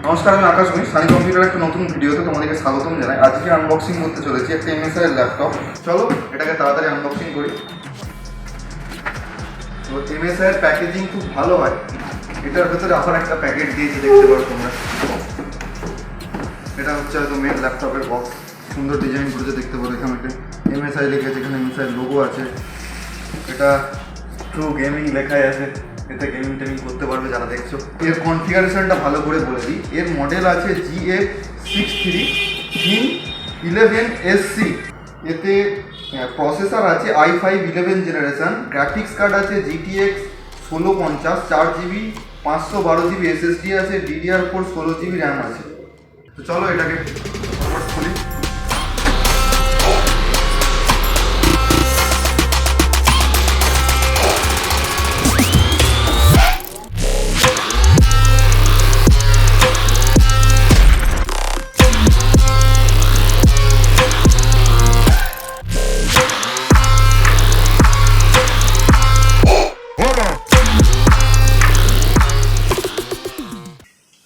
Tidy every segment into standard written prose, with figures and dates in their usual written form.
নমস্কার, আমি আকাশ ঘোষ। সানি কম্পিউটার একটা নতুন ভিডিওতে তোমাদেরকে স্বাগতম জানাই। আজকে আনবক্সিং করতে চলেছি একটা MSI এর ল্যাপটপ। চলো এটাকে তাড়াতাড়ি আনবক্সিং করি। তো MSI এর প্যাকেজিং খুব ভালো হয়। এটার ভেতরে আবার একটা প্যাকেট দিয়েছি, দেখতে পারো তোমরা। এটা হচ্ছে হয়তো মেন ল্যাপটপের বক্স। সুন্দর ডিজাইন করেছে, দেখতে পারো। এখানে MSI লেখা আছে, এখানে MSI লোগো আছে। এটা ট্রু গেমিং লেখাই আছে, এতে গেমিং টেমিং করতে পারবে যারা দেখছো। এর কনফিগারেশনটা ভালো করে বলে দিই। এর মডেল আছে GF6311SC। এতে প্রসেসর আছে i5 11 জেনারেশন, গ্রাফিক্স কার্ড আছে GTX 1650, 4GB 512GB SSD আছে, DDR4 16GB র্যাম আছে। তো চলো এটাকে খুলি।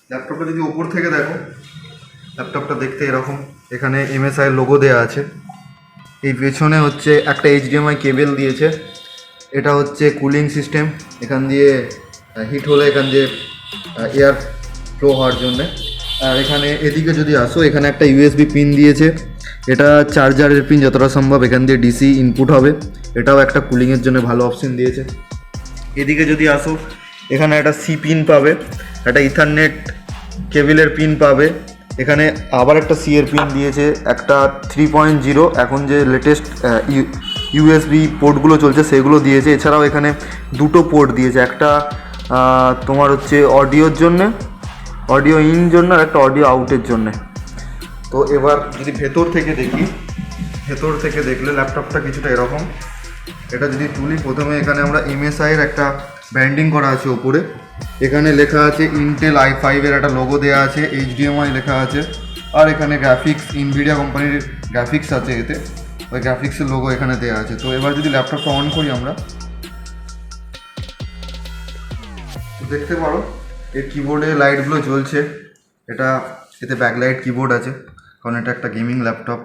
ল্যাপটপটা যদি উপর থেকে দেখো, ল্যাপটপটা দেখতে এরকম। এখানে MSI লোগো দেওয়া আছে। এই পেছনে হচ্ছে একটা HDMI কেবেল দিয়েছে। এটা হচ্ছে কুলিং সিস্টেম। এখান দিয়ে হিট হলে এখান দিয়ে এয়ার ফ্লো হওয়ার জন্যে। আর এখানে এদিকে যদি আসো, এখানে একটা USB পিন দিয়েছে। এটা চার্জারের পিন যতটা সম্ভব। এখান দিয়ে DC ইনপুট হবে। এটাও একটা কুলিংয়ের জন্য ভালো অপশন দিয়েছে। এদিকে যদি আসো, এখানে একটা C পিন পাবে, একটা ইথারনেট কেবিলের পিন পাবে। এখানে আবার একটা C এর পিন দিয়েছে, একটা 3.0 এখন যে লেটেস্ট USB পোর্টগুলো চলছে সেগুলো দিয়েছে। এছাড়াও এখানে দুটো পোর্ট দিয়েছে, একটা তোমার হচ্ছে অডিওর জন্যে, অডিও ইন জন্য, আর একটা অডিও আউটের জন্যে। তো এবার যদি ভেতর থেকে দেখি, ভেতর থেকে দেখলে ল্যাপটপটা কিছুটা এরকম। এটা যদি তুলি, প্রথমে এখানে আমরা MSI এর একটা ব্র্যান্ডিং করা আছে ওপরে। এখানে লেখা আছে ইন্টেল i5 এর একটা লোগো দেওয়া আছে, HDMI লেখা আছে। আর এখানে গ্রাফিক্স, ইনভিডিয়া কোম্পানির গ্রাফিক্স আছে এতে, ওই গ্রাফিক্সের লোগো এখানে দেওয়া আছে। তো এবার যদি ল্যাপটপটা অন করি আমরা, দেখতে পারো এর কিবোর্ডে লাইটগুলো জ্বলছে। এটা এতে ব্যাকলাইট কিবোর্ড আছে, কারণ এটা একটা গেমিং ল্যাপটপ।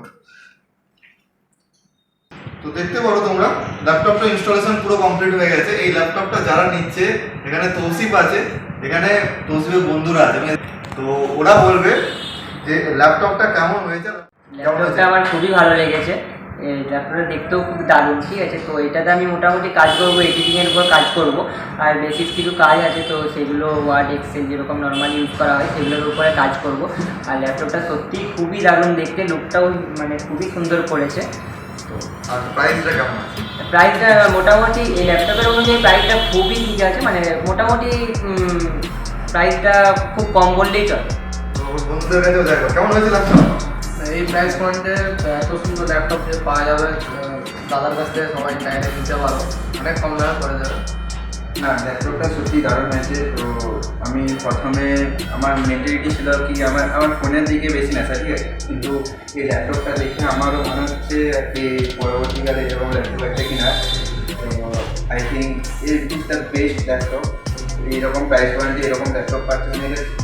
তো দেখতে পারো তোমরা, ল্যাপটপটা ইনস্টলেশন পুরো কমপ্লিট হয়ে গেছে। এই ল্যাপটপটা যারা নিচ্ছে, এখানে তৌসিফ আছে, এখানে তৌসিফের বন্ধুরা আছে। তো ওরা বলবে যে ল্যাপটপটা কেমন হয়েছে। ল্যাপটপটা আমার খুবই ভালো লেগেছে। এই ল্যাপটপটা দেখতেও খুব দারুণ, ঠিক আছে। তো এটাতে আমি মোটামুটি কাজ করবো, এডিটিংয়ের উপর কাজ করব। আর বেসিক কিছু কাজ আছে, তো সেগুলো ওয়ার্ড, এক্সেল যেরকম নর্মালি ইউজ করা হয় সেগুলোর উপরে কাজ করব। আর ল্যাপটপটা সত্যিই খুবই দারুণ দেখতে, লুকটাও মানে খুবই সুন্দর করেছে। আর প্রাইসটা কেমন আছে? প্রাইসটা মোটামুটি এই ল্যাপটপের অনুযায়ী প্রাইসটা খুবই ঠিক আছে, মানে মোটামুটি প্রাইসটা খুব কম বললেই চলে। তো বন্ধুদের কাছেও দেখো কেমন হয়েছে ল্যাপটপ। এই প্রাইস পয়েন্টে এত সুন্দর ল্যাপটপ যে পাওয়া যাবে, দাদার কাছ থেকে সবাই চাইলে নিতে পারো, অনেক কম দামে পড়ে যাবে। না, ল্যাপটপটা সত্যি দারুণ হয়েছে। তো আমি প্রথমে আমার মেন্টালিটি ছিল কি আমার ফোনের দিকে বেশি নেশা, ঠিক আছে। কিন্তু এই ল্যাপটপটা দেখে আমারও মনে হচ্ছে কি পরবর্তীকালে এরকম ল্যাপটপ একটা কিনা। তো I think it is the best laptop. এইরকম প্রাইস পয়েন্টে এরকম ল্যাপটপ পাচ্ছেন,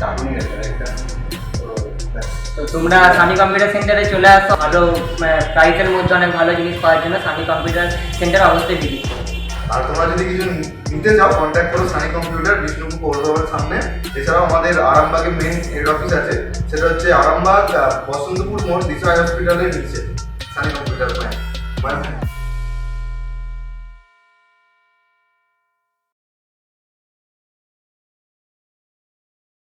দারুণই ল্যাপটপ একটা। তো তোমরা সানি কম্পিউটার সেন্টারে চলে আসো, ভালো প্রাইসের মধ্যে অনেক ভালো জিনিস পাওয়ার জন্য সানি কম্পিউটার সেন্টার অবশ্যই ভিজিট করো। আর তোমরা যদি কিছু নিতে চাও, কন্ট্যাক্ট করো সানি কম্পিউটার, বিষ্ণুপুর পৌরসভার সামনে। এছাড়াও আমাদের আরামবাগে মেন হেড অফিস আছে, সেটা হচ্ছে আরামবাগ বসন্তপুর মোড়, দিশা হসপিটালের নিচে সানি কম্পিউটার। Bye bye.